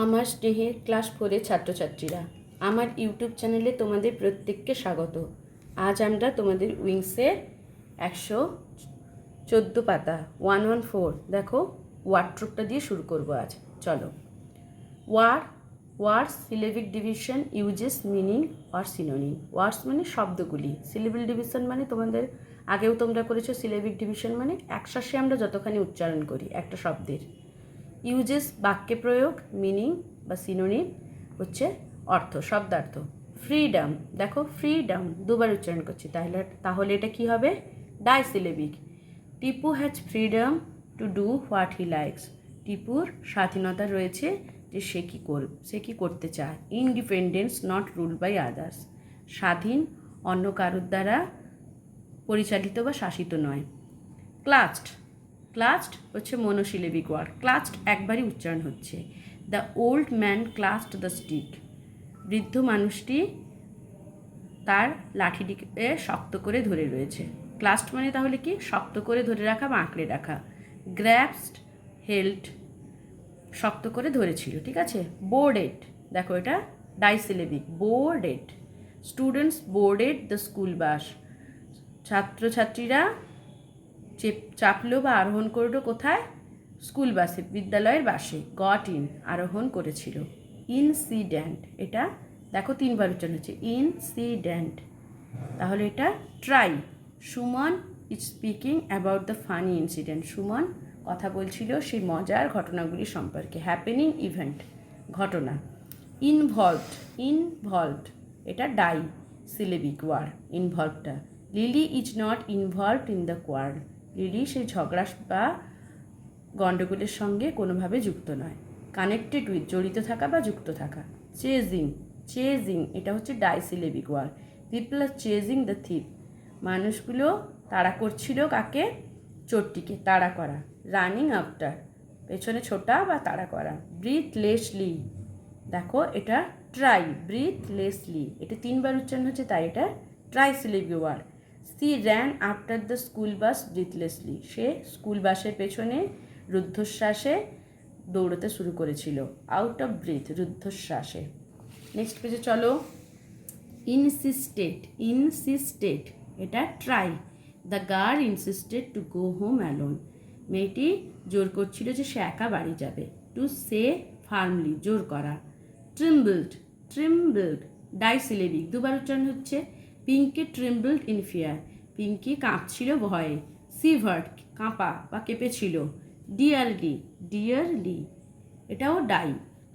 আমার স্নেহের ক্লাস 4-এর ছাত্রছাত্রীরা, আমার ইউটিউব চ্যানেলে তোমাদের প্রত্যেককে স্বাগত। আজ আমরা তোমাদের উইংসের 114 পাতা 114 দেখো ওয়ার্ডট্রুপটা দিয়ে শুরু করব আজ। চলো। Words syllabic division uses meaning or synonym. Words মানে শব্দগুলি, সিলেবিক ডিভিশন মানে তোমাদের আগেও তোমরা করেছো। সিলেবিক ডিভিশন মানে একশ্বাসে আমরা যতখানি উচ্চারণ করি একটা শব্দের। ইউজেস বাক্যে প্রয়োগ, মিনিং বা সিনোনিম হচ্ছে অর্থ, শব্দার্থ। ফ্রিডম, দেখো ফ্রিডম দুবার উচ্চারণ করছি, তাহলে এটা কি হবে? Disyllabic. Tipu has freedom to do what he likes. টিপুর স্বাধীনতা রয়েছে যে সে কি করতে চায়। Independence not ruled by others. স্বাধীন, অন্য কারোর দ্বারা পরিচালিত বা শাসিত নয়। ক্লাস্ট হচ্ছে মনোসিলেবিক ওয়ার্ড। ক্লাস্ট একবারই উচ্চারণ হচ্ছে। The old man clasped the stick. বৃদ্ধ মানুষটি তার লাঠিটিকে শক্ত করে ধরে রয়েছে। ক্লাস্ট মানে তাহলে কি? শক্ত করে ধরে রাখা বা আঁকড়ে রাখা। গ্র্যাস্পড, হেল্ড, শক্ত করে ধরেছিল, ঠিক আছে। বোর্ডেড, দেখো এটা disyllabic. Boarded. Students boarded the school বাস। ছাত্রছাত্রীরা চাপলো বা আরোহণ করলো কোথায়? স্কুল বাসে, বিদ্যালয়ের বাসে। গট ইন, আরোহণ করেছিল। ইনসিডেন্ট, এটা দেখো 3বার উচ্চারণ হচ্ছে। ইনসিডেন্ট, তাহলে এটা tri. Suman is speaking about the funny incident. সুমন কথা বলছিল সেই মজার ঘটনাগুলি সম্পর্কে। হ্যাপেনিং, ইভেন্ট, ঘটনা। ইনভলভড, এটা ডাই সিলেবিক ওয়ার্ড। ইনভলভটা। Lily is not involved in the quarrel. লিলি সেই ঝগড়া বা গণ্ডগোলের সঙ্গে কোনোভাবে যুক্ত নয়। কানেক্টেড উইথ, জড়িত থাকা বা যুক্ত থাকা। চেজিং, এটা হচ্ছে disyllabic word. People are chasing the thief. মানুষগুলো তাড়া করছিল কাকে? চোরটিকে, তাড়া করা। রানিং আফটার, পেছনে ছোটা বা তাড়া করা। ব্রিথলেসলি, দেখো এটা ট্রাই। ব্রিথলেসলি, এটা 3বার উচ্চারণ হচ্ছে, তাই এটা trisyllabic word. She ran after the school bus breathlessly. সে স্কুল বাসের পেছনে রুদ্ধশ্বাসে দৌড়তে শুরু করেছিল। আউট অফ ব্রিথ, রুদ্ধশ্বাসে। নেক্সট পেজে চলো। ইনসিস্টেড, এটা tri. The girl insisted to go home alone. মেয়েটি জোর করছিল যে সে একা বাড়ি যাবে। টু সে ফার্মলি, জোর করা। ট্রিম্বলড, ডাইসিলেবিক, 2বার উচ্চারণ হচ্ছে। Pinky trembled in fear. Pinky কাঁপছিল ভয়ে। সিভার্ড, কাঁপা বা কেঁপেছিল। ডিয়ারলি, এটাও di.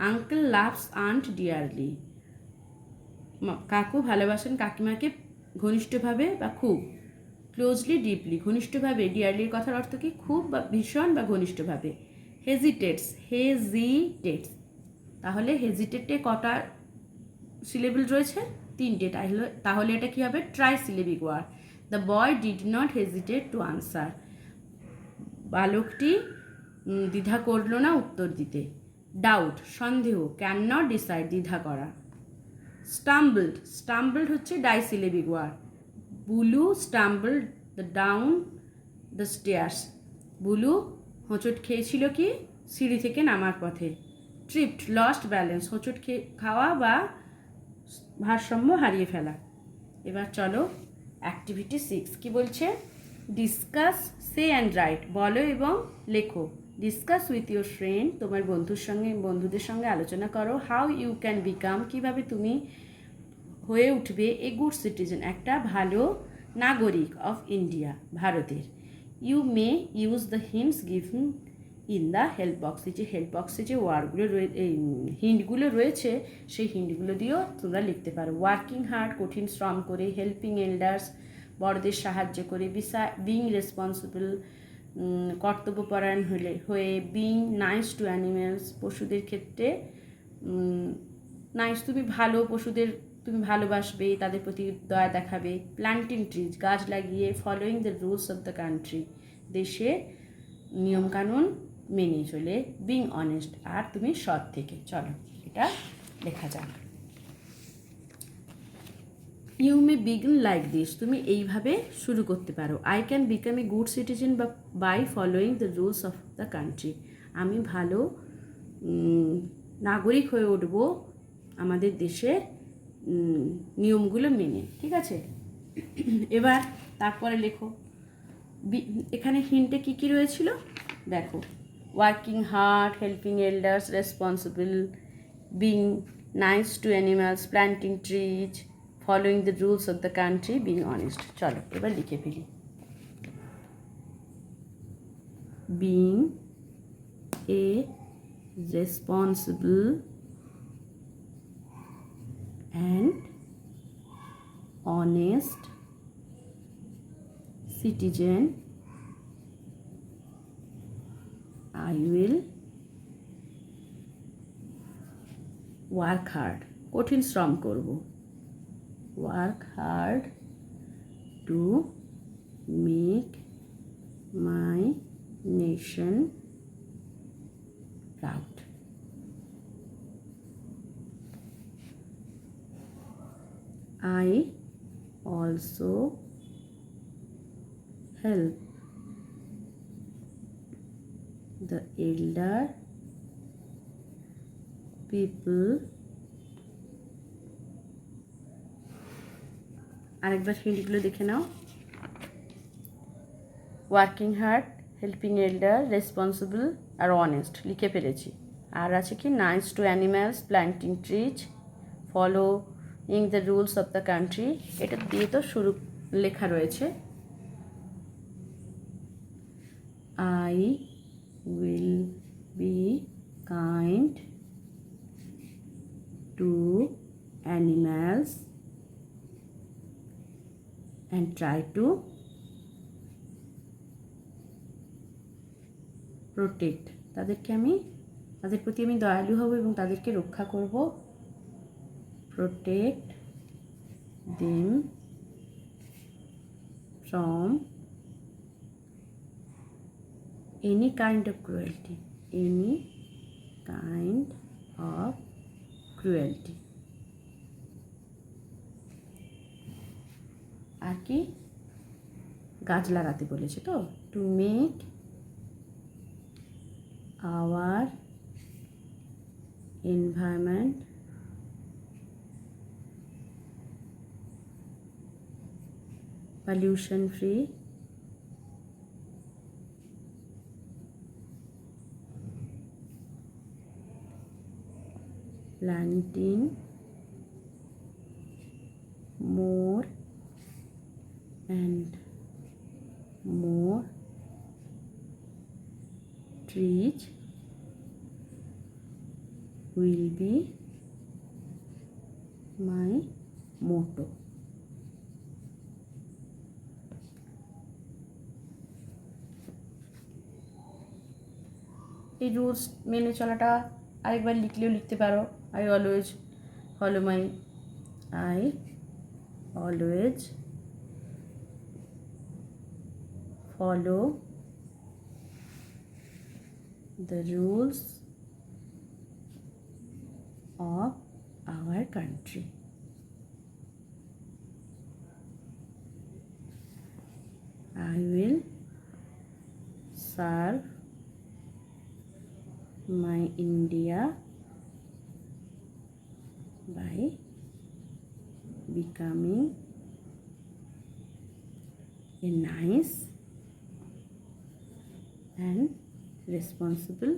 Uncle loves aunt dearly. কাকু ভালোবাসেন কাকিমাকে ঘনিষ্ঠভাবে বা খুব। ক্লোজলি, ডিপলি, ঘনিষ্ঠভাবে। ডিয়ারলির কথার অর্থ কি? খুব বা ভীষণ বা ঘনিষ্ঠভাবে। হেজিটেটস, তাহলে হেজিটেটে কটা সিলেবল রয়েছে? 3টে। তাহলে এটা কি হবে? Trisyllabic word. The boy did not hesitate to answer. বালকটি দ্বিধা করল না উত্তর দিতে। ডাউট, সন্দেহ। ক্যান নট ডিসাইড, দ্বিধা করা। স্টাম্বলড হচ্ছে disyllabic word. Bulu stumbled down the stairs. Bulu হোঁচট খেয়েছিল কি? সিঁড়ি থেকে নামার পথে। ট্রিপড, লস্ট ব্যালেন্স, হোঁচট খাওয়া বা ভারসাম্য হারিয়ে ফেলা। এবার চলো অ্যাক্টিভিটি 6 কি বলছে? ডিসকাস, সে অ্যান্ড রাইট, বলো এবং লেখো। ডিসকাস উইথ ইউর ফ্রেন্ড, তোমার বন্ধুদের সঙ্গে আলোচনা করো। হাউ ইউ ক্যান বিকাম, কীভাবে তুমি হয়ে উঠবে এ গুড সিটিজেন, একটা ভালো নাগরিক অফ ইন্ডিয়া, ভারতের। You may use the hints given in the help box. এই যে হেল্প বক্সে যে ওয়ার্ডগুলো হিন্টগুলো রয়েছে, সেই হিন্টগুলো দিয়েও তোমরা লিখতে পারো। ওয়ার্কিং হার্ড, কঠিন শ্রম করে। হেল্পিং এল্ডার্স, বড়দের সাহায্য করে। বিং রেসপন্সিবল, কর্তব্যপরায়ণ হয়ে। বিং নাইস টু অ্যানিমেলস, পশুদের ক্ষেত্রে নাইস, তুমি ভালোবাসবে, তাদের প্রতি দয়া দেখাবে। প্ল্যান্টিং ট্রিজ, গাছ লাগিয়ে। Following the rules of the country, দেশে নিয়মকানুন মেনে চলে। বিং অনেস্ট, আর তুমি সৎ থেকে। চলো এটা লেখা যাক। You may begin like this, তুমি এইভাবে শুরু করতে পারো। I can become a good citizen by following the rules of the country, আমি ভালো নাগরিক হয়ে উঠব আমাদের দেশের নিয়মগুলো মেনে। ঠিক আছে, এবার তারপরে লেখো। এখানে হিন্টে কী কী রয়েছিল দেখো। Working hard, helping elders, responsible, being nice to animals, planting trees, following the rules of the country, being honest. চলো এবার লিখে ফেলি। Being a responsible and honest citizen, I will work hard, কঠিন শ্রম করব, work hard to make my nation proud. I also help the elder people. আরেকবার হিন্টগুলো দেখে নাও। Working hard, helping elder, responsible আর অনেস্ট লিখে ফেলেছি। আর আছে কি nice to animals, planting trees, following the rules of the country. এটা দিয়ে তো শুরু লেখা রয়েছে। I will be kind to animals and try to protect, তাদের প্রতি আমি দয়ালু হব এবং তাদেরকে রক্ষা করব। protect them from any kind of cruelty, any kind of cruelty। আর কি গাছ লাগাতে বলেছে তো, to make our environment pollution free, planting more and more trees will be my motto। এই রুলস মেনে চলাটা আরেকবার লিখলেও লিখতে পারো। I always follow the rules of our country। I will serve my India by becoming a nice and responsible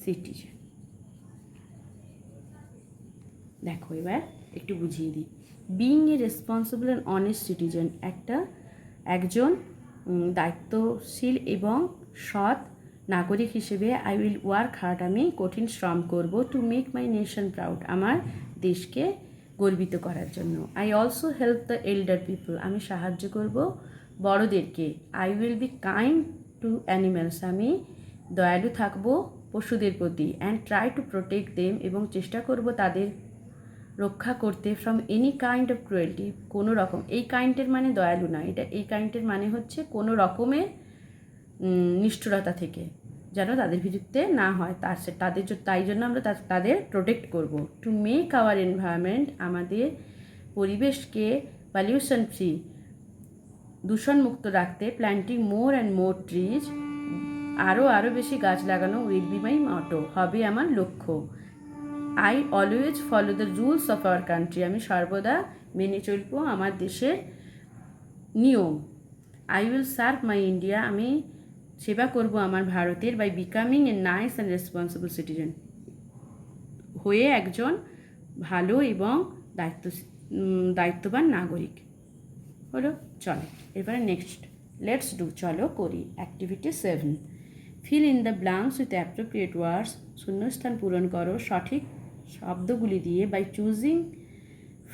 citizen। দেখো এবার একটু বুঝিয়ে দিই। Being a responsible and honest citizen, একজন দায়িত্বশীল এবং সৎ নাগরিক হিসেবে আই উইল ওয়ার্ক হার্ড, আমি কঠিন শ্রম করব, to make my nation proud, আমার দেশকে গর্বিত করার জন্য। I also help the এল্ডার people, আমি সাহায্য করব বড়দেরকে। I will be kind to animals, আমি দয়ালু থাকব পশুদের প্রতি। And try to protect them, এবং চেষ্টা করব তাদের রক্ষা করতে, from any kind of cruelty, কোনো রকম, এই কাইন্ডের মানে দয়ালু না, এটা এই কাইন্ডের মানে হচ্ছে কোনো রকমের নিষ্ঠুরতা থেকে যেন তাদের বিরুদ্ধে না হয়, তাই জন্য আমরা তাদের প্রোটেক্ট করব। টু মেক আওয়ার এনভায়রনমেন্ট, আমাদের পরিবেশকে পলিউশন ফ্রি, দূষণমুক্ত রাখতে। Planting more and more trees, আরও আরও বেশি গাছ লাগানো উইল বি মাই মটো, হবে আমার লক্ষ্য। I always follow the rules of our country, আমি সর্বদা মেনে চলবো আমার দেশের নিয়ম। I will serve my India, আমি সেবা করব আমার ভারতের, by becoming a nice and responsible citizen, হয়ে একজন ভালো এবং দায়িত্ববান নাগরিক। হলো, চলো এবারে নেক্সট লেটস ডু, চলো করি। Activity 7, fill in the blanks with appropriate words, শূন্যস্থান পূরণ করো সঠিক শব্দগুলি দিয়ে, by choosing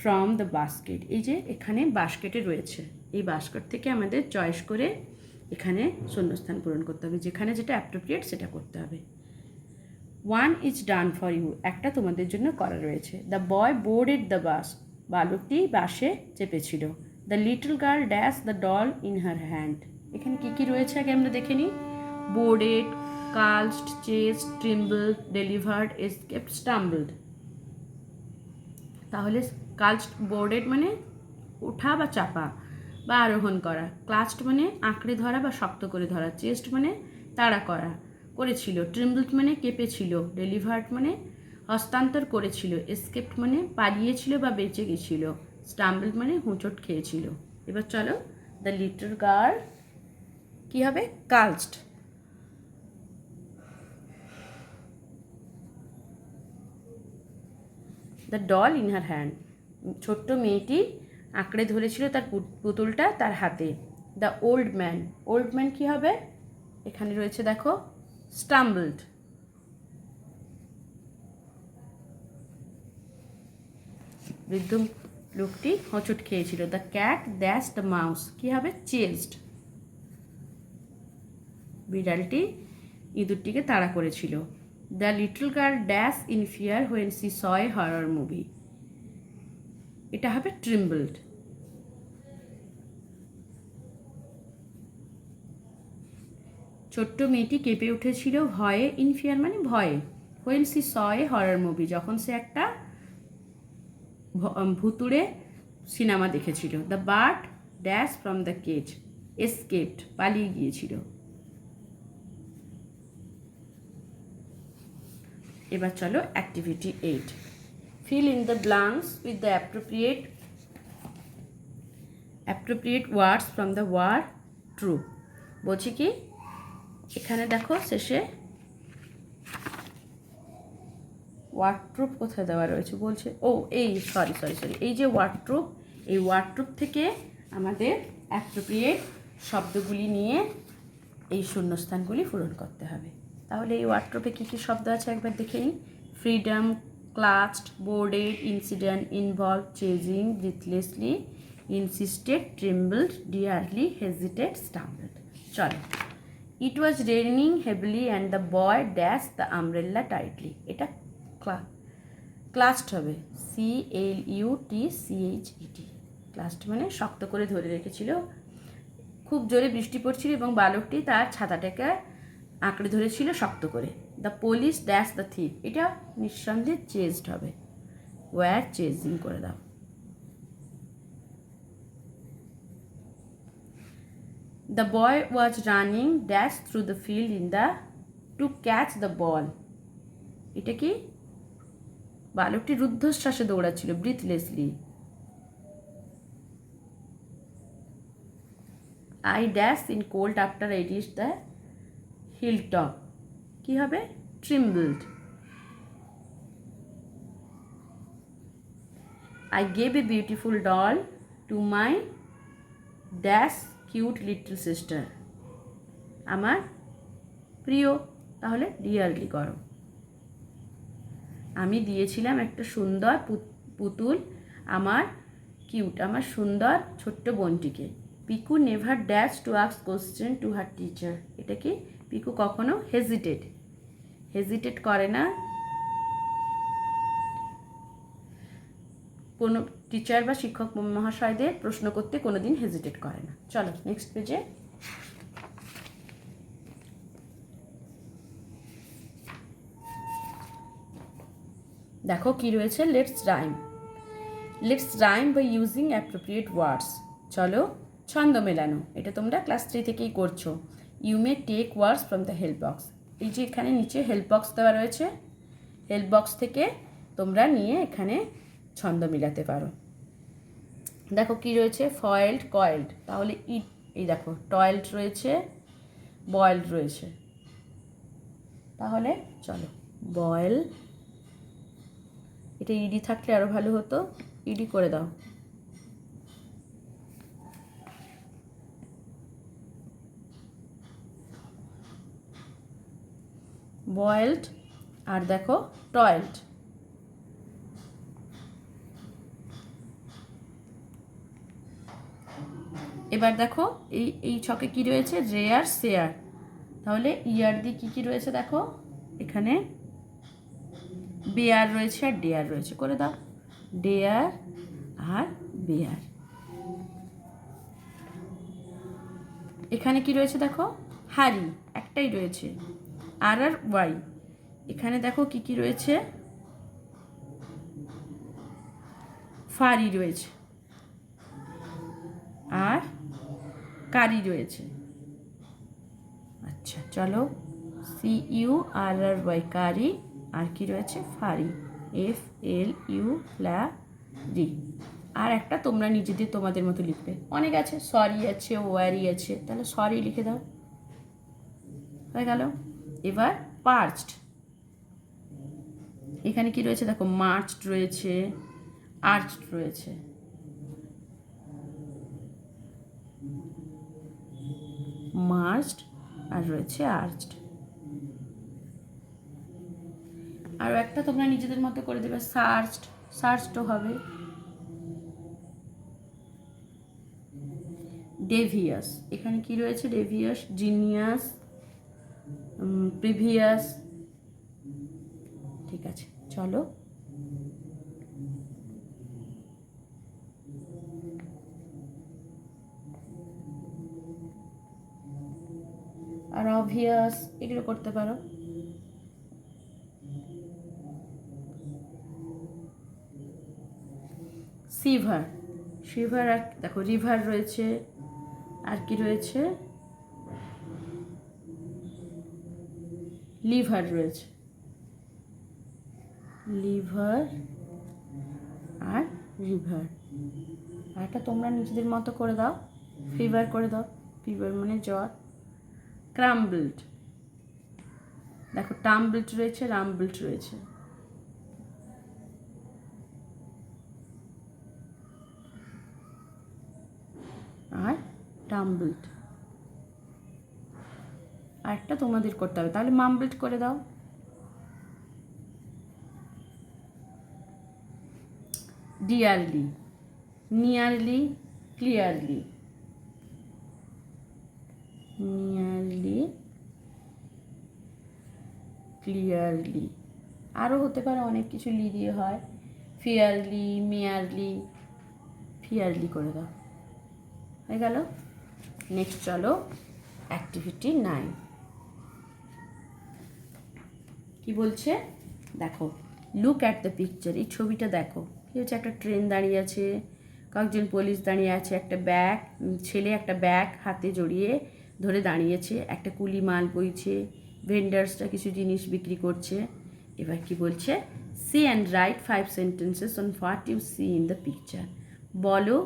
from the basket. এই যে এখানে বাস্কেটে রয়েছে, এই বাস্কেট থেকে আমাদের চয়েস করে এখানে শূন্যস্থান পূরণ করতে হবে, যেখানে যেটা অ্যাপ্রোপ্রিয়েট সেটা করতে হবে। 1 ইজ ডান ফর ইউ, একটা তোমাদের জন্য করা রয়েছে। The boy boarded the bus, বালকটি বাসে চেপেছিল। The little girl dash the doll in her hand, এখানে কী কী রয়েছে আগে আমরা দেখে নিই। Boarded, clasped, chased, trembled, delivered, escaped, stumbled. তাহলে কালস্ট, বোর্ডেড মানে ওঠা বা চাপা বা আরোহণ করা, ক্লাস্ট মানে আঁকড়ে ধরা বা শক্ত করে ধরা, চেস্ট মানে তাড়া করেছিল, ট্রিম্বলড মানে কেঁপেছিল, ডেলিভার্ড মানে হস্তান্তর করেছিল, এসকেপড মানে পালিয়েছিল বা বেঁচে গেছিল, স্টাম্বলড মানে হোঁচট খেয়েছিল। এবার চলো, দ্য লিটল গার্ল কী হবে, clasped. The doll in her hand, ছোট্ট মেয়েটি আঁকড়ে ধরেছিল তার পুতুলটা তার হাতে। দ্য ওল্ড ম্যান কী হবে, এখানে রয়েছে দেখো, স্টাম্বলড। বৃদ্ধ লোকটি হোঁচট খেয়েছিল। The cat dash the mouse, কী হবে, চেজড। বিড়ালটি ইঁদুরটিকে তাড়া করেছিল। The little girl dash in fear when she saw a horror movie, এটা হবে ট্রিম্বলড। ছোট্ট মেয়েটি কেঁপে উঠেছিল ভয়ে, ইন ফিয়ার মানে ভয়ে, when she saw a horror movie, যখন সে একটা ভুতুড়ে সিনেমা দেখেছিল। The bird dash from the cage, escaped পালিয়ে গিয়েছিল। এবার চলো activity 8, fill in the blanks with the appropriate words from the word tree. বলছি কি, এখানে দেখো শেষে ওয়ার্ডট্রুপ কোথায় দেওয়া রয়েছে বলছে, ও এই সরি, এই যে ওয়ার্ডট্রুপ, এই ওয়ার্ডট্রুপ থেকে আমাদের অ্যাপ্রোপ্রিয়েট শব্দগুলি নিয়ে এই শূন্যস্থানগুলি পূরণ করতে হবে। তাহলে এই ওয়ার্ডট্রুপে কী কী শব্দ আছে একবার দেখে নিই। Freedom, clasped, boarded, incident, involve, chasing, breathlessly, insisted, trembled, dearly, hesitated, stumbled. চলো, it was raining heavily and the boy dash the umbrella tightly, এটা ক্লাস্ট হবে, CLUTCHED। ক্লাস্ট মানে শক্ত করে ধরে রেখেছিল। খুব জোরে বৃষ্টি পড়ছিল এবং বালকটি তার ছাতাটাকে আঁকড়ে ধরেছিল শক্ত করে। The police dash the thief, এটা নিঃসন্দেহে চেজড হবে, ওয়ার চেজিং করে দাও। The boy was running dash through the field in the to catch the ball, এটা কি, বালকটি রুদ্ধশ্বাসে দৌড়াচ্ছিল, breathlessly. I dash in cold after I reach the hill top, কী হবে, trembled. I gave a beautiful doll to my dash cute little sister, আমার প্রিয়, তাহলে ডিয়ারলি করো। আমি দিয়েছিলাম একটা সুন্দর পুতুল আমার কিউট, আমার সুন্দর ছোট্ট বোনটিকে। Piku never dash to ask question to her teacher, এটা কি, পিকু কখনো হেজিটেট করে না কোনো টিচার বা শিক্ষক মহাশয়দের প্রশ্ন করতে কোনোদিন হেজিটেট করে না। চলো নেক্সট পেজে। দেখো কি রয়েছে, let's rhyme by using appropriate words. চলো ছন্দ মেলানো, এটা তোমরা ক্লাস 3 থেকেই করছো। You may take words from the help box. এই যে এখানে নিচে হেল্প বক্স দেওয়া রয়েছে, হেল্প বক্স থেকে তোমরা নিয়ে এখানে ছন্দ মিলাতে পারো। দেখো কি রয়েছে, ফয়েলড, কয়েলড, তাহলে এই দেখো টয়েলড রয়েছে, বয়েলড রয়েছে, তাহলে চলো বয়েল, এটা ইডি থাকলে আরও ভালো হতো, ইডি করে দাও। বয়েলড আর দেখো টয়েলড। এবার দেখো এই ছকে কি রয়েছে, রেয়ার, শেয়ার, তাহলে ইয়ার দিয়ে কী রয়েছে দেখো, এখানে বেয়ার রয়েছে আর ডেয়ার রয়েছে, করে দাও ডেয়ার আর বেয়ার। এখানে কি রয়েছে দেখো, হারি, একটাই রয়েছে, আর আর ওয়াই। এখানে দেখো কি রয়েছে, ফারি রয়েছে আর কারি রয়েছে। আচ্ছা চলো, CURRY কারি, আর কি রয়েছে ফারি, FLURY। আর একটা তোমরা নিজেদের তোমাদের মতো লিখবে, অনেক আছে, সরি আছে, ওয়ারি আছে, তাহলে সরি লিখে দাও, হয়ে গেল। এবার পার্চড, এখানে কি রয়েছে দেখো, মার্চড রয়েছে, আর্চড রয়েছে, মার্চড আর রয়েছে আর্চড। আরও একটা তোমরা নিজেদের মতো করে দেবে, সার্চড, সার্চডও হবে। ডেভিয়াস, এখানে কি রয়েছে, ডেভিয়াস, জিনিয়াস, প্রিভিয়াস। ঠিক আছে চলো, আর অবভিয়াস, এগুলো করতে পারো। সিভার, সিভার, আর দেখো রিভার রয়েছে, আর কি রয়েছে, লিভার রয়েছে, লিভার আর রিভার। আর একটা তোমরা নিজেদের মতো করে দাও, ফিভার করে দাও, ফিভার মানে জ্বর। ক্রাম্বলড, দেখো টাম্বলড রয়েছে, রাম্বলড রয়েছে, আর টাম্বলড। আর একটা তোমাদের করতে হবে, তাহলে মাম্বলড করে দাও। Dearly, nearly, clearly, nearly, clearly. আরও হতে পারে অনেক কিছু লি দিয়ে হয়, ফিয়ারলি, মেয়ারলি, ফিয়ারলি করে দাও, হয়ে গেল। নেক্সট চলো অ্যাক্টিভিটি 9, কি বলছে দেখো, লুক অ্যাট দ্য পিকচার, এই ছবিটা দেখো, কি হচ্ছে, একটা ট্রেন দাঁড়িয়ে আছে, কয়েকজন পুলিশ দাঁড়িয়ে আছে, একটা ব্যাগ, ছেলে একটা ব্যাগ হাতে জড়িয়ে ধরে দাঁড়িয়েছে, একটা কুলি মাল বইছে, ভেন্ডার্সটা কিছু জিনিস বিক্রি করছে। এবার কি বলছে, see and write 5 sentences on what you see in the picture, বলো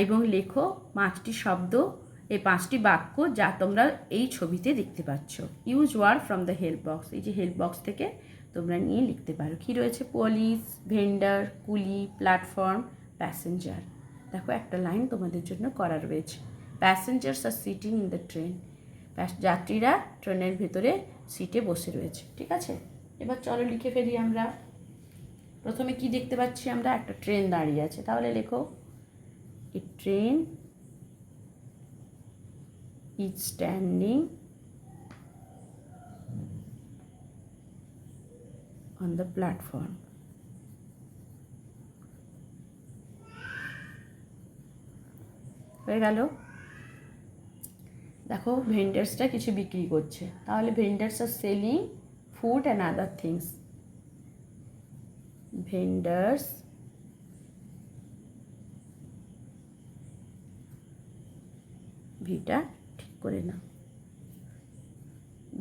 এবং লেখো 5টি শব্দ, এই 5টি বাক্য যা তোমরা এই ছবিতে দেখতে পাচ্ছ। Use word from the help box, এই যে হেল্প বক্স থেকে তোমরা নিয়ে লিখতে পারো। কী রয়েছে, police, vendor, coolie, platform, passenger. দেখো একটা লাইন তোমাদের জন্য করা রয়েছে, passengers are sitting in the train, যাত্রীরা ট্রেনের ভেতরে সিটে বসে রয়েছে। ঠিক আছে, এবার চলো লিখে ফেলি আমরা। প্রথমে কি দেখতে পাচ্ছি আমরা, একটা ট্রেন দাঁড়িয়ে আছে, তাহলে লেখো a train is standing on the platform. হয়ে গেল। দেখো ভেন্ডার্সটা কিছু বিক্রি করছে, তাহলে vendors are selling food and other things, vendors ভিটা ঠিক করে নাও।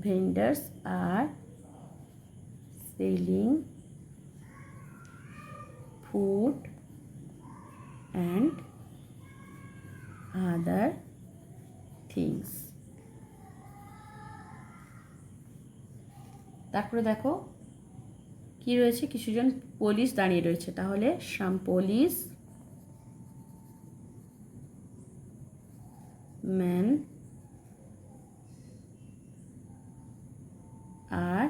vendors are selling food and other things. তারপরে দেখো কি রয়েছে, কিছুজন পুলিশ দাঁড়িয়ে রয়েছে, তাহলে some police man are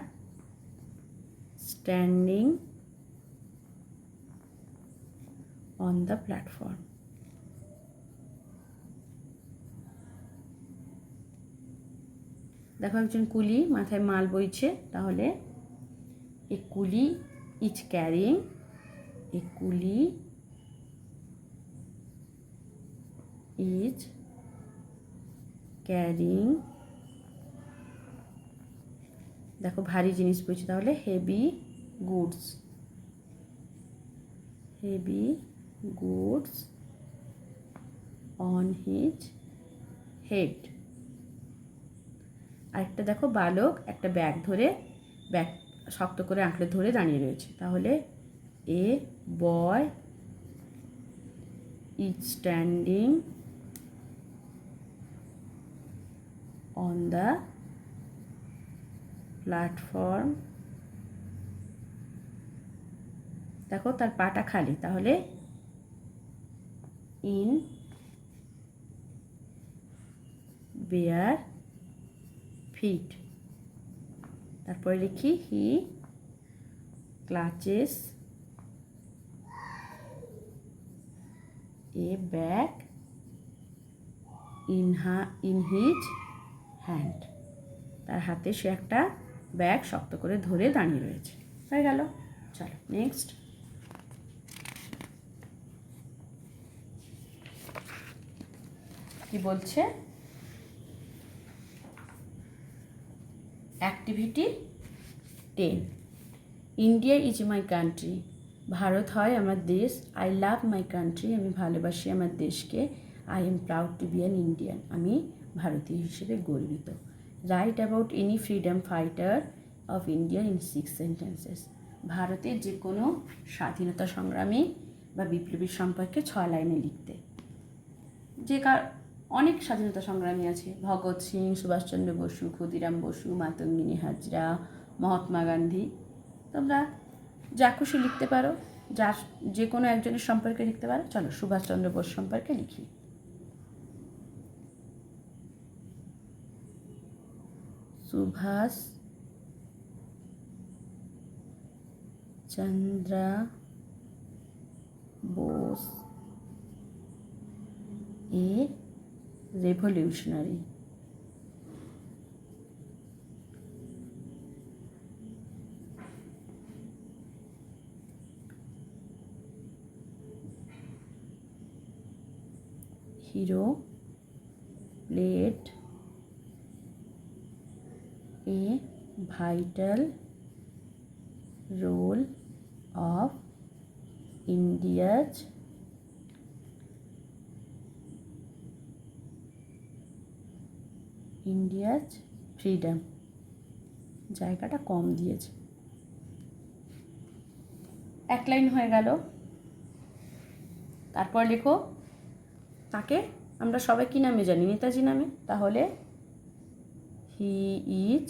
standing on the platform. দেখো একজন কুলি মাথায় মাল বইছে, তাহলে এ কুলি ইজ ক্যারিং, এ কুলি ইজ ক্যারিং, দেখো ভারী জিনিস বইছে, তাহলে heavy goods, heavy goods on his head. আরেকটা দেখো বালক একটা ব্যাগ ধরে, ব্যাগ শক্ত করে আঁকড়ে ধরে দাঁড়িয়ে রয়েছে, তাহলে a boy is standing on the platform. দেখো তার পাটা খালি, তাহলে ইন বেয়ার ফিট। তারপরে লিখি he clutches a bag in his hand. তার হাতে সে একটা ব্যাগ শক্ত করে ধরে দাঁড়িয়ে রয়েছে। হয়ে গেল। চলো নেক্সট। কি বলছে, activity 10, India is my country, Bharat হয় আমার দেশ। আই লাভ মাই কান্ট্রি, আমি ভালোবাসি আমার দেশকে। I am proud to be an Indian, আমি ভারতীয় হিসেবে গর্বিত। Right about any freedom fighter of India in 6 sentences, ভারতের যে কোনো স্বাধীনতা সংগ্রামী বা বিপ্লবীর সম্পর্কে 6 লাইনে লিখতে। যে অনেক স্বাধীনতা সংগ্রামী আছে, ভগৎ সিং, সুভাষচন্দ্র বসু, ক্ষুদিরাম বসু, মাতঙ্গিনী হাজরা, মহাত্মা গান্ধী। তোমরা যা খুশি লিখতে পারো, যা যে কোনো একজনের সম্পর্কে লিখতে পারো। চলো সুভাষচন্দ্র বোস সম্পর্কে লিখি। সুভাষ চন্দ্র বোস এ revolutionary, hero played a vital role of India's freedom, জায়গাটা কম দিয়েছে। 1 লাইন হয়ে গেল। তারপর লেখো তাকে আমরা সবাই কী নামে জানি, নেতাজি নামে, তাহলে he is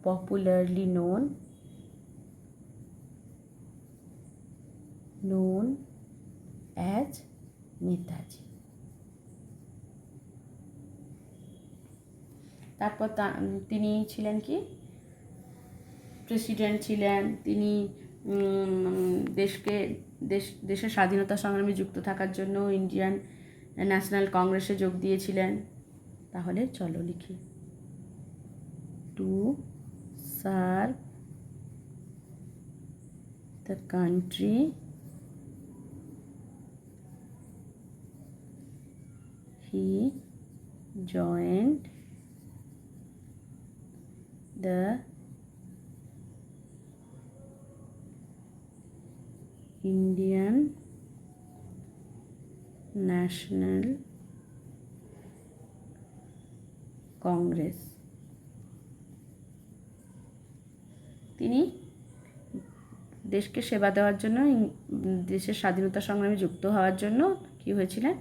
popularly known as Netaji. তারপর তিনি ছিলেন কি, প্রেসিডেন্ট ছিলেন। তিনি দেশের স্বাধীনতা সংগ্রামে যুক্ত থাকার জন্য ইন্ডিয়ান ন্যাশনাল কংগ্রেসে যোগ দিয়েছিলেন। তাহলে চলো লিখি, to serve the country he joined the Indian National Congress. তিনি দেশকে সেবা দেওয়ার জন্য, দেশের স্বাধীনতা সংগ্রামে যুক্ত হওয়ার জন্য কী হয়েছিলেন,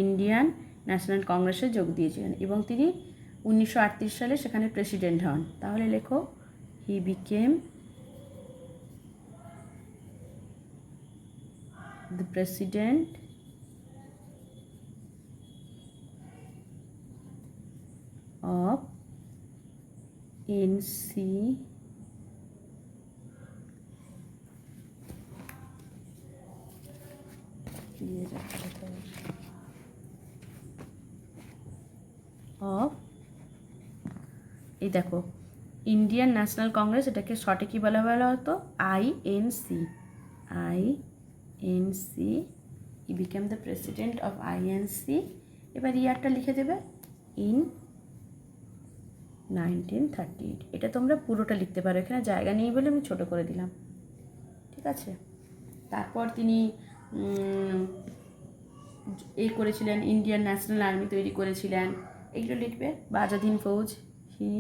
ইন্ডিয়ান ন্যাশনাল কংগ্রেসে যোগ দিয়েছিলেন এবং তিনি 1938 সালে সেখানে প্রেসিডেন্ট হন। তাহলে লেখো, he became the president of NC of, এই দেখো, ইন্ডিয়ান ন্যাশনাল কংগ্রেস, এটাকে শর্টে কী বলা হতো, INC। He became the president of INC। এবার ইয়ারটা লিখে দেবে, ইন 1938। এটা তোমরা পুরোটা লিখতে পারো, এখানে জায়গা নেই বলে আমি ছোট করে দিলাম, ঠিক আছে। তারপর তিনি করেছিলেন, ইন্ডিয়ান ন্যাশনাল আর্মি তৈরি করেছিলেন, এগুলো লিখবে। Azad Hind Fauj, he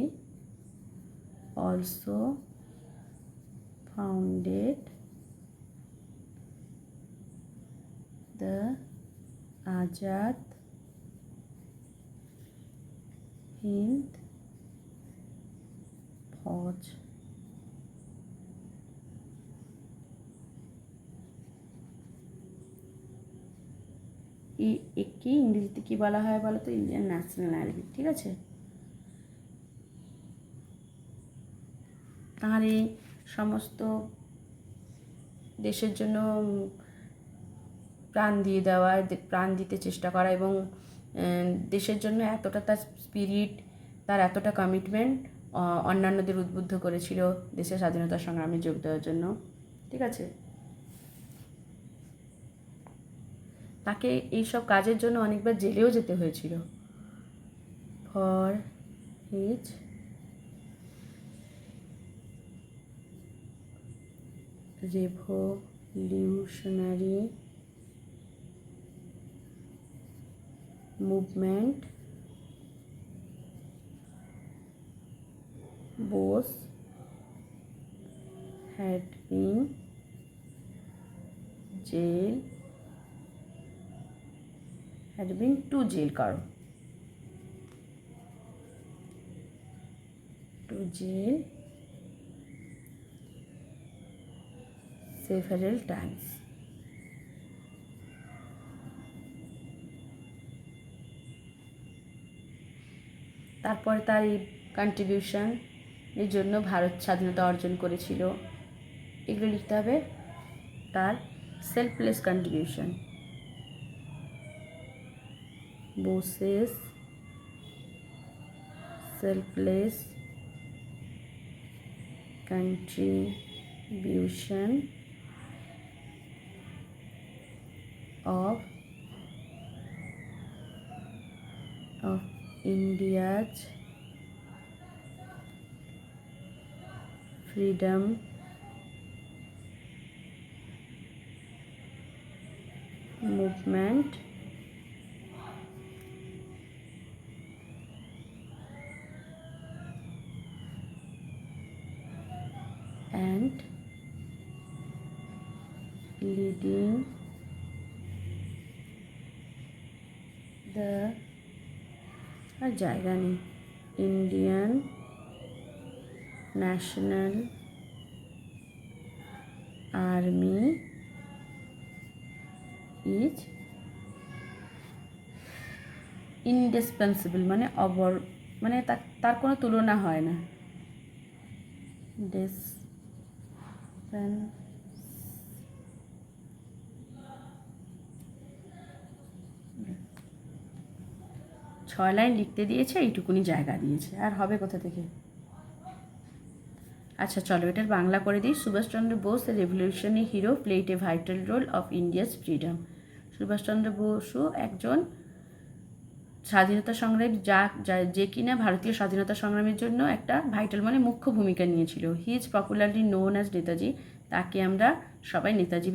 also founded the Azad Hind Fauj। একে ইংরেজিতে কী বলা হয় বলো তো, ইন্ডিয়ান ন্যাশনাল আর্মি, ঠিক আছে। তার এই সমস্ত দেশের জন্য প্রাণ দিয়ে দেওয়া, প্রাণ দিতে চেষ্টা করা এবং দেশের জন্য এতটা তার স্পিরিট, তার এতটা কমিটমেন্ট অন্যান্যদের উদ্বুদ্ধ করেছিল দেশের স্বাধীনতা সংগ্রামে যোগ দেওয়ার জন্য, ঠিক আছে। তাকে এইসব কাজের জন্য অনেকবার জেলেও যেতে হয়েছিল। For his revolutionary movement, Bose had been to jail karo, to jail several times। তারপর তার এই কন্ট্রিবিউশন এর জন্য ভারত স্বাধীনতা অর্জন করেছিল, এগুলো লিখতে হবে। তার selfless contribution, Bose's selfless contribution of India's freedom movement and leading the Indian National Army is indispensable, মানে মানে তার কোনো তুলনা হয় না। ছয় লাইন লিখতে দিয়েছে, এইটুকুনি জায়গা দিয়েছে, আর হবে কোথা থেকে। আচ্ছা চলো এটার বাংলা করে দিই। Subhash Chandra Bose the revolutionary hero played a vital role of India's freedom. Subhash Chandra Basu একজন স্বাধীনতা সংগ্রামী, যে কিনা ভারতীয় স্বাধীনতা সংগ্রামের জন্য একটা ভাইটাল মানে মুখ্য ভূমিকা নিয়েছিল। He is popularly known as Netaji. তাকে আমরা সবাই নেতাজি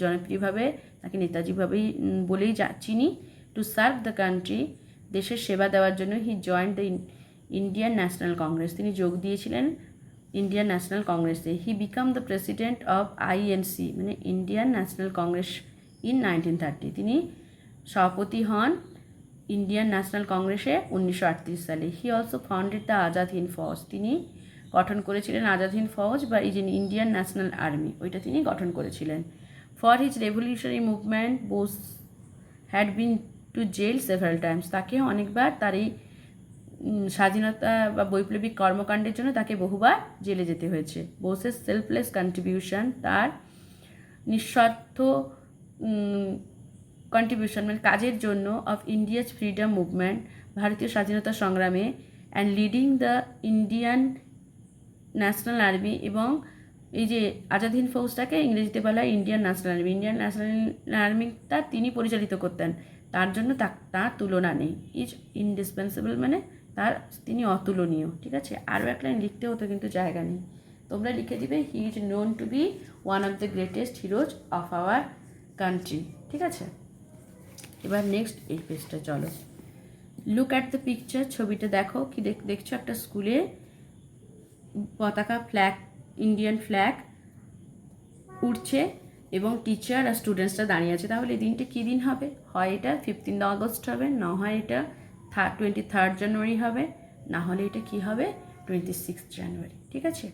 জনপ্রিয়ভাবে তাকে নেতাজিভাবেই বলেই চিনি। টু সার্ভ দ্য কান্ট্রি দেশের সেবা দেওয়ার জন্য he joined the Indian National Congress, তিনি যোগ দিয়েছিলেন ইন্ডিয়ান ন্যাশনাল কংগ্রেসে। He became the president of INC মানে ইন্ডিয়ান ন্যাশনাল কংগ্রেস ইন 1930, তিনি সভাপতি হন ইন্ডিয়ান ন্যাশনাল কংগ্রেসে 1938 সালে। He also founded the Azad Hind Fauj, তিনি গঠন করেছিলেন আজাদ হিন্দ ফৌজ বা ইন্ডিয়ান ন্যাশনাল আর্মি, ওইটা তিনি গঠন করেছিলেন। For his revolutionary movement Bose had been to jail several times, তাকে অনেকবার তার এই স্বাধীনতা বা বৈপ্লবিক কর্মকাণ্ডের জন্য তাকে বহুবার জেলে যেতে হয়েছে। বোসের সেলফলেস কন্ট্রিবিউশন, তার নিঃস্বার্থ কন্ট্রিবিউশন মানে কাজের জন্য অফ ইন্ডিয়াস ফ্রিডম মুভমেন্ট, ভারতীয় স্বাধীনতা সংগ্রামে, and leading the Indian National Army, এবং এই যে আজাদ হিন্দ ফৌজটাকে ইংরেজিতে বলা হয় Indian National Army, Indian National আর্মিটা তিনি পরিচালিত করতেন, তার জন্য তার তুলনা নেই। ইজ ইনডিসপেন্সেবল মানে তিনি অতুলনীয়। ঠিক আছে, আরও এক লাইন লিখতে হতো কিন্তু জায়গা নেই, তোমরা লিখে দিবে he is known to be one of the greatest heroes of our country. ঠিক আছে, এবার নেক্সট এই পেজটা চলো। লুক অ্যাট দ্য পিকচার, ছবিটা দেখো কি দেখছো, একটা স্কুলে পতাকা ফ্ল্যাগ ইন্ডিয়ান ফ্ল্যাগ উড়ছে এবং টিচার আর স্টুডেন্টসরা দাঁড়িয়ে আছে। তাহলে এই দিনটা কী দিন হবে? হয় এটা 15 আগস্ট হবে, না হয় এটা 23 জানুয়ারি হবে, না হলে এটা কি হবে 26 জানুয়ারি। ঠিক আছে,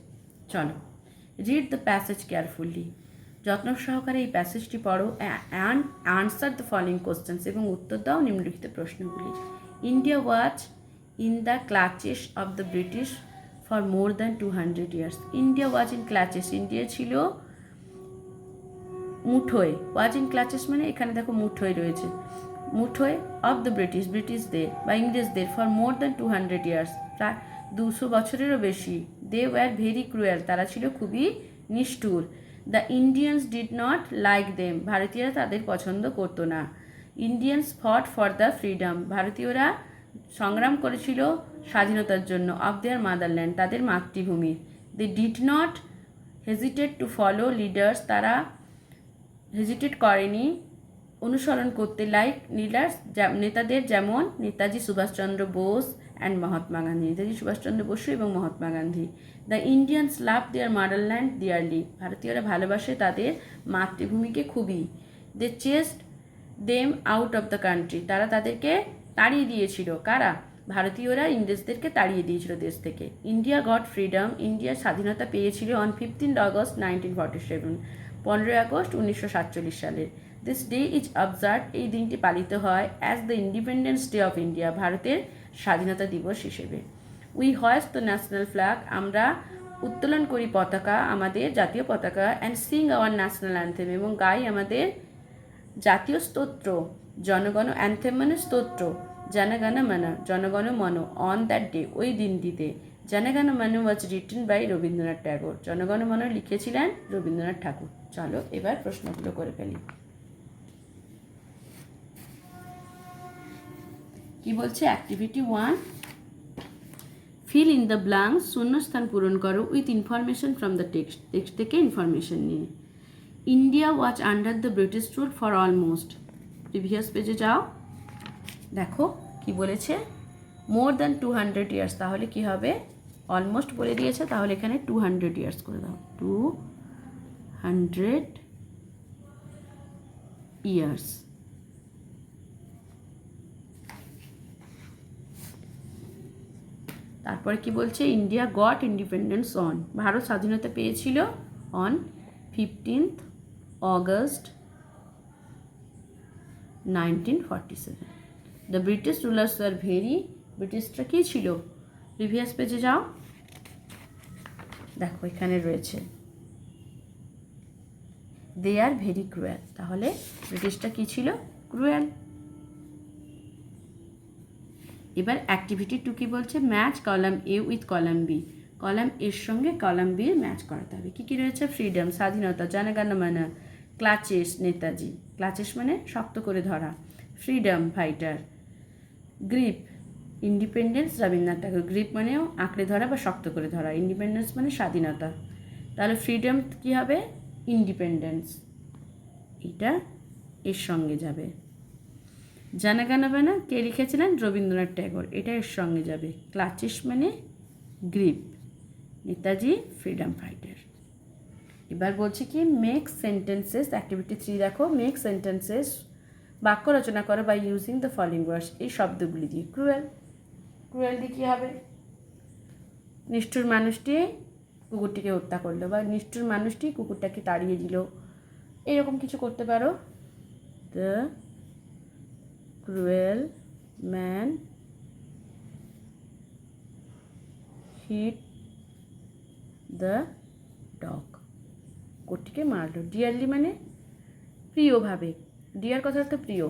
চলো রিড দ্য প্যাসেজ কেয়ারফুলি, যত্ন সহকারে এই প্যাসেজটি পড়ো and answer the following questions, এবং উত্তর দাও নিম্নলিখিত প্রশ্নগুলি। India was in the clutches of the British for more than 200 years। India was in clutches, India ছিল মুঠোয়, ওয়াজ ইন ক্লাচেস মানে এখানে দেখো মুঠোয় রয়েছে, মুঠোয় অফ দ্য ব্রিটিশদের বা ইংরেজদের ফর মোর দ্যান 200 years, প্রায় 200 বছরেরও বেশি। দে ওয়ার ভেরি ক্রুয়েল, তারা ছিল খুবই নিষ্ঠুর। The Indians did not like them, ভারতীয়রা তাদের পছন্দ করতো না। Indians fought for the freedom, ভারতীয়রা সংগ্রাম করেছিল স্বাধীনতার জন্য অফ দেয়ার মাদারল্যান্ড, তাদের মাতৃভূমির। They did not hesitate to follow leaders, তারা হেজিটেট করেনি অনুসরণ করতে লাইক লিডার্স নেতাদের, যেমন নেতাজি সুভাষচন্দ্র বোস অ্যান্ড মহাত্মা গান্ধী, নেতাজি সুভাষচন্দ্র বসু এবং Mahatma Gandhi. The Indians love their motherland dearly, ভারতীয়রা ভালোবাসে তাদের মাতৃভূমিকে খুবই। They chased them out of the country, তারা তাদেরকে তাড়িয়ে দিয়েছিল, কারা? ভারতীয়রা ইংরেজদেরকে তাড়িয়ে দিয়েছিল দেশ থেকে। ইন্ডিয়া গট ফ্রিডম, ইন্ডিয়ার স্বাধীনতা পেয়েছিল অন 15 আগস্ট 1947, 15 আগস্ট 1947 সালের। দিস ডে ইজ অবজার্ভ, এই দিনটি পালিত হয় as the independence day of India, ভারতের স্বাধীনতা দিবস হিসেবে। উই হয়েস্ট দ্য ন্যাশনাল ফ্ল্যাগ, আমরা উত্তোলন করি পতাকা, আমাদের জাতীয় পতাকা, and sing our national anthem, এবং গাই আমাদের জাতীয় স্তোত্র। জনগণ অ্যান্থেম মানে স্তোত্র, জনগণ মন, জনগণ মন অন দ্যাট ডে, ওই দিনটিতে। Jana Gana Mana was written by Rabindranath Tagore, Jana Gana Mana লিখেছিলেন রবীন্দ্রনাথ ঠাকুর। চলো এবার প্রশ্নগুলো করে ফেলি। কি বলছে? Activity 1, feel in the blanks, শূন্যস্থান পূরণ করো with information from the text, text থেকে ইনফরমেশন নিয়ে। India was under the British rule for almost, previous পেজে যাও, দেখো কি বলেছে, মোর দ্যান 200 years, তাহলে কি হবে? অলমোস্ট বলে দিয়েছে, তাহলে এখানে 200 years করে দাও, 200 years। তারপরে কি বলছে? India goat independence on, Bharat স্বাধীনতা পেয়েছিল on 15th August 1947। The British rulers are very, ব্রিটিশরা কী ছিল? প্রিভিয়াস পেজে যাও, দেখো এখানে রয়েছে দে আর ভেরি ক্রুয়েল, তাহলে ব্রিটিশটা কী ছিল? ক্রুয়েল। এবার অ্যাক্টিভিটি 2 কি বলছে? Match column A with column B, column এর সঙ্গে কলাম বি ম্যাচ করাতে হবে। কী কী রয়েছে? ফ্রিডম স্বাধীনতা, জনগণ মন, ক্লাচেস নেতাজি, ক্লাচেস মানে শক্ত করে ধরা, freedom fighter, grip independence Rabindranath Thakur, grip মানেও আঁকড়ে ধরা বা শক্ত করে ধরা, ইন্ডিপেন্ডেন্স মানে স্বাধীনতা, তাহলে ফ্রিডম কী হবে? ইন্ডিপেন্ডেন্স, এটা এর সঙ্গে যাবে। জানাগানাবানা কে লিখেছিলেন? রবীন্দ্রনাথ ট্যাগর। এটা এর সঙ্গে যাবে। ক্লাচিস মানে গ্রিপ, নেতাজি ফ্রিডম ফাইটার। এবার বলছি কি মেক সেন্টেন্সেস, অ্যাক্টিভিটি 3 দেখো। মেক সেন্টেন্সেস, বাক্য রচনা করো by using the following words, এই শব্দগুলি দিয়ে। ক্রুয়েল, ক্রুয়েল দিয়ে কী হবে? নিষ্ঠুর মানুষটি কুকুরটিকে হত্যা করলো, বা নিষ্ঠুর মানুষটি কুকুরটাকে তাড়িয়ে দিল, এরকম কিছু করতে পারো। The cruel man hit the dog, কুকুরটিকে মারলো। ডিয়ারলি মানে প্রিয়ভাবে, ডিয়ার কথা তো প্রিয়,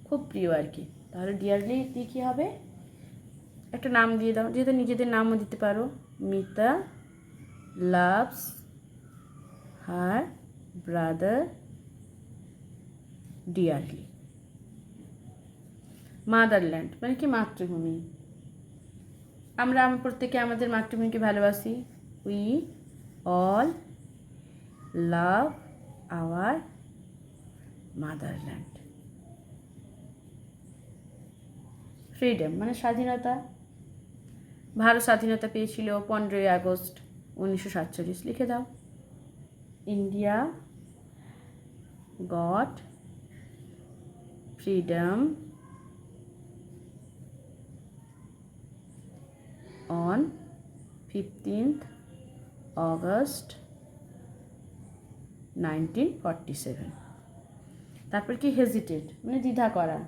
খুব প্রিয় আর কি। তাহলে ডিয়ারলি দিয়ে কী হবে? একটা নাম দিয়ে দাও, যেহেতু নিজেদের নামও দিতে পারো। Mita loves her brother dearly. Motherland মানে কি? মাতৃভূমি। আমরা প্রত্যেকে আমাদের মাতৃভূমিকে ভালোবাসি। We all love our motherland. Freedom মানে স্বাধীনতা। ভারত স্বাধীনতা পেয়েছিল 15ই আগস্ট 1947, লিখে দাও। India goat freedom on 15th August 1947। তারপর কি? হেজিটেট মানে দ্বিধা করা।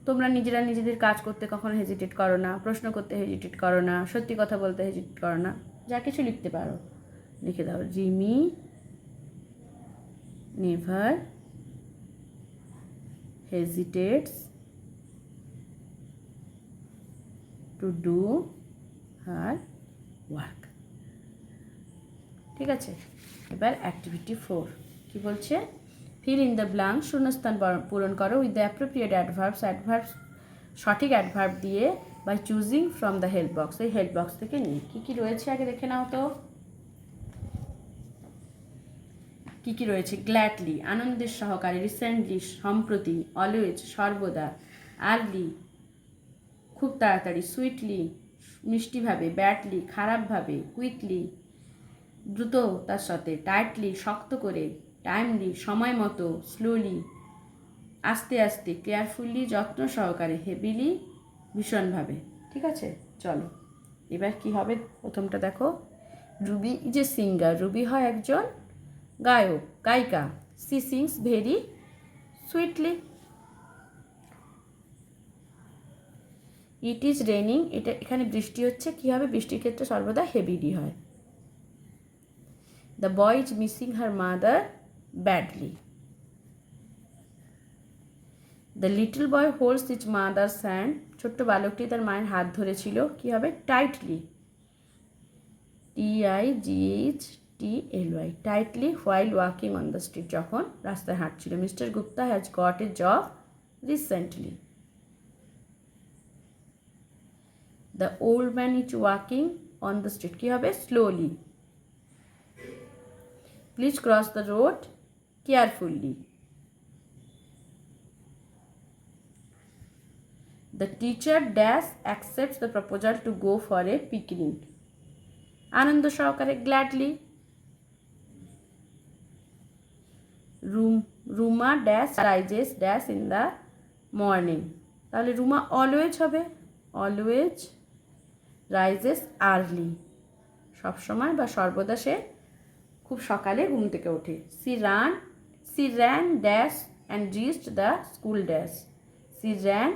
তোমরা নিজেরা নিজেদের কাজ করতে কখনো হেজিটেট করো না, প্রশ্ন করতে হেজিটেট করো না, সত্যি কথা বলতে হেজিটেট করো না, যা কিছু লিখতে পারো লিখে দাও। Jimmy never hesitates to do her work. ঠিক আছে, এবার অ্যাক্টিভিটি 4 কি বলছে? ফিল ইন দ্য ব্ল্যাঙ্ক, শূন্যস্থান পূরণ করো with the appropriate adverbs, adverbs সঠিক অ্যাডভার্ব দিয়ে, by choosing from the help box, এই হেল্প বক্স থেকে নিয়ে। কী কী রয়েছে আগে দেখে নাও তো। কী কী রয়েছে? গ্ল্যাডলি আনন্দের সহকারে, রিসেন্টলি সম্প্রতি, অলওয়েজ সর্বদা, আর্লি খুব তাড়াতাড়ি, সুইটলি মিষ্টিভাবে, ব্যাডলি খারাপভাবে, কুইকলি দ্রুততার সাথে, টাইটলি শক্ত করে, টাইমলি সময় মতো, স্লোলি আস্তে আস্তে, কেয়ারফুলি যত্ন সহকারে, হেভিলি ভীষণভাবে। ঠিক আছে, চলো এবার কি হবে প্রথমটা দেখো। Ruby is a singer, Ruby হয় একজন গায়ক, গায়িকা। She sings very sweetly. It is raining, এটা এখানে বৃষ্টি হচ্ছে, কী হবে? বৃষ্টির ক্ষেত্রে সর্বদা হেভিলি হয়। The boy is missing her mother badly. The little boy holds is mother's hand, ছোট্ট বালকটি তার মায়ের হাত ধরেছিল, কী হবে? Tightly, TIGHTLY, tightly while walking on the street, যখন রাস্তায় হাঁটছিল। Mister Gupta has got a job recently. The old man is walking on the street, কী হবে? Slowly. Please cross the road carefully. The teacher dash accepts the proposal to go for a picnic. আনন্দ সহকারে, gladly. Ruma dash rises dash in the morning, তাহলে Ruma always হবে, always rises early, সবসময় বা সর্বদা সে খুব সকালে ঘুম থেকে ওঠে। She ran dash and reached the school dash, she ran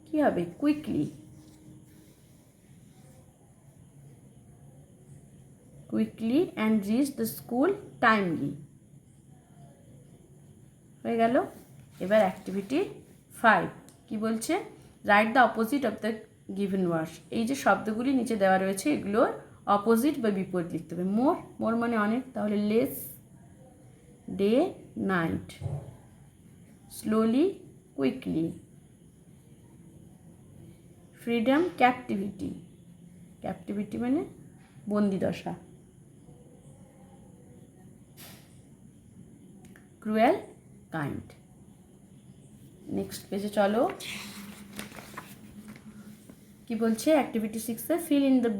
কী হবে? Quickly, quickly and reach the school timely. হয়ে গেল। এবার অ্যাক্টিভিটি 5 কি বলছে? Write the opposite of the given words, এই যে শব্দগুলি নিচে দেওয়া রয়েছে এগুলোর অপোজিট বা বিপরীত লিখতে হবে। মোর, মোর মানে অনেক, তাহলে less, day night, slowly quickly, freedom captivity, captivity মানে বন্দিদশা, ক্রুয়েল কাইন্ড। নেক্সট পেজে চলো। কি বলছে অ্যাক্টিভিটি 6-এ fill in the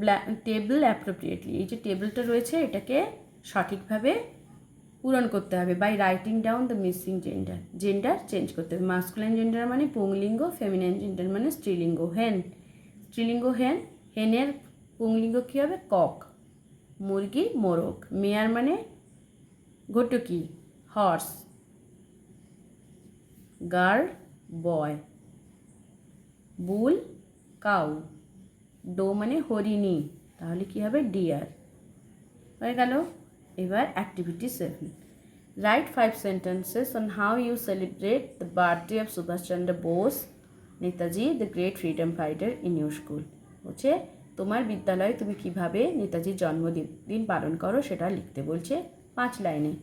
table appropriately. এই যে টেবিলটা রয়েছে এটাকে সঠিকভাবে পূরণ করতে হবে by writing down the missing gender. Gender change করতে হবে। মাস্কুলাইন জেন্ডার মানে পুংলিঙ্গ, ফেমিনাইন জেন্ডার মানে স্ত্রীলিঙ্গ। হেন, স্ত্রীলিঙ্গ হেন, হেনের পুংলিঙ্গ কী হবে? কক। মুরগি মোরগ। মেয়ার মানে ঘটকি, horse. Girl boy. Bull cow. Doe মানে হরিণী, তাহলে কি হবে? ডিয়ার। হয়ে গেল। এবার activity 7, write 5 sentences on how you celebrate the birthday of Subhas Chandra Bose Netaji the great freedom fighter in your school. বলছে তোমার বিদ্যালয়ে তুমি কিভাবে নেতাজির জন্মদিন পালন করো সেটা লিখতে বলছে 5 লাইনে।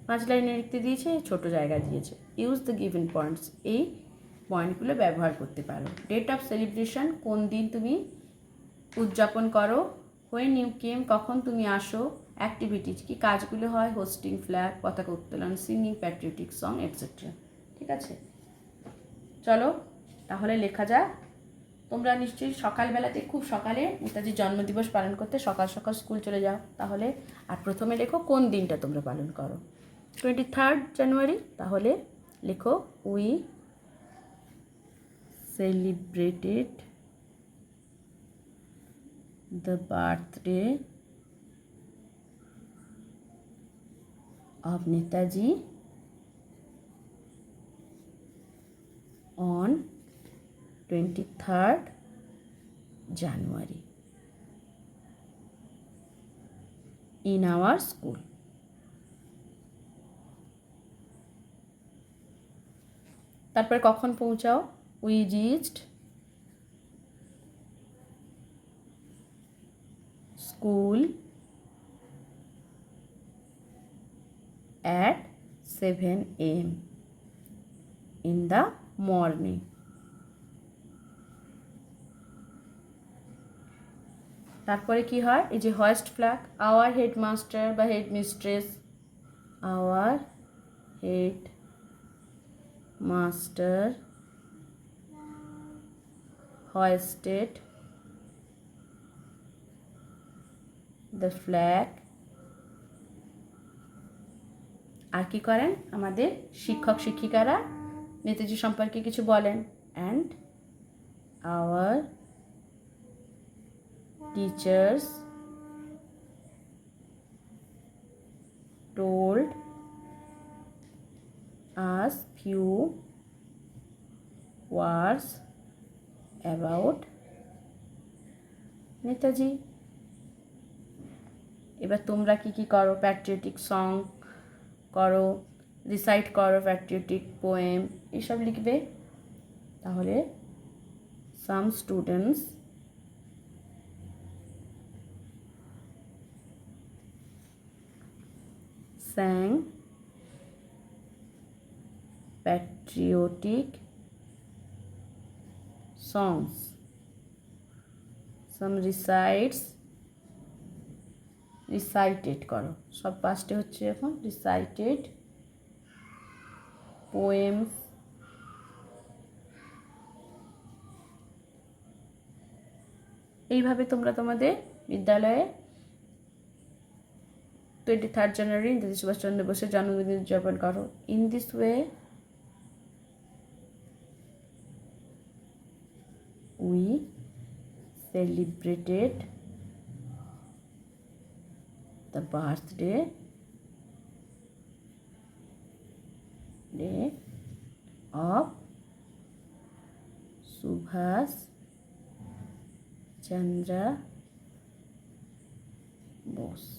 5 লাইনে লিখতে দিয়েছে, ছোট জায়গা দিয়েছে। ইউজ দ্য গিভেন পয়েন্টস, এই পয়েন্টগুলো ব্যবহার করতে পারো। ডেট অফ সেলিব্রেশন, কোন দিন তুমি উদযাপন করো। হোয়েন ইউ কেম, কখন তুমি আসো। অ্যাক্টিভিটিজ, কি কাজগুলো হয়। হোস্টিং ফ্ল্যাগ, পতাকা উত্তোলন, সিঙ্গিং প্যাট্রিয়টিক সং এটসেট্রা। ঠিক আছে, চলো তাহলে লেখা যাক। তোমরা নিশ্চয়ই সকালবেলাতে, খুব সকালে নেতাজির জন্মদিবস পালন করতে সকাল সকাল স্কুল চলে যাও। তাহলে আর প্রথমে লেখো কোন দিনটা তোমরা পালন করো। 23 জানুয়ারি। তাহলে লেখো we celebrated the birthday of Netaji on 23rd January in our school. তারপর কখন পৌঁছাও। We reached school at 7 AM in the morning. তারপরে কি হয়, এই যে hoist flag, our headmaster বা headmistress, our headmaster hoisted the flag. আর কি করেন আমাদের শিক্ষক শিক্ষিকারা নেতাজি সম্পর্কে কিছু বলেন। and our teachers told us few words about Netaji. এবার তোমরা কি কি করো, প্যাট্রিয়টিক সং করো, রিসাইট করো, প্যাট্রিয়টিক পোয়েম এসব লিখবে। তাহলে some students sang patriotic songs. Some recited করো, সব পাস্টে হচ্ছে এখন। recited poems, এইভাবে তোমরা তোমাদের বিদ্যালয়ে 23rd জানুয়ারি নেতাজি সুভাষচন্দ্র বোসের জন্মদিন উদযাপন করো। In this way we celebrated the birthday of Subhash Chandra Bose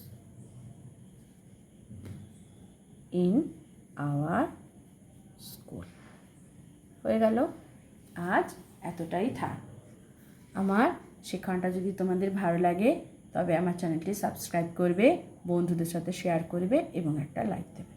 in our school. হয়ে গেল, আজ এতটাই থাক। আমার শেখানোটা যদি তোমাদের ভালো লাগে তবে আমার চ্যানেলটি সাবস্ক্রাইব করবে, বন্ধুদের সাথে শেয়ার করবে এবং একটা লাইক দেবে।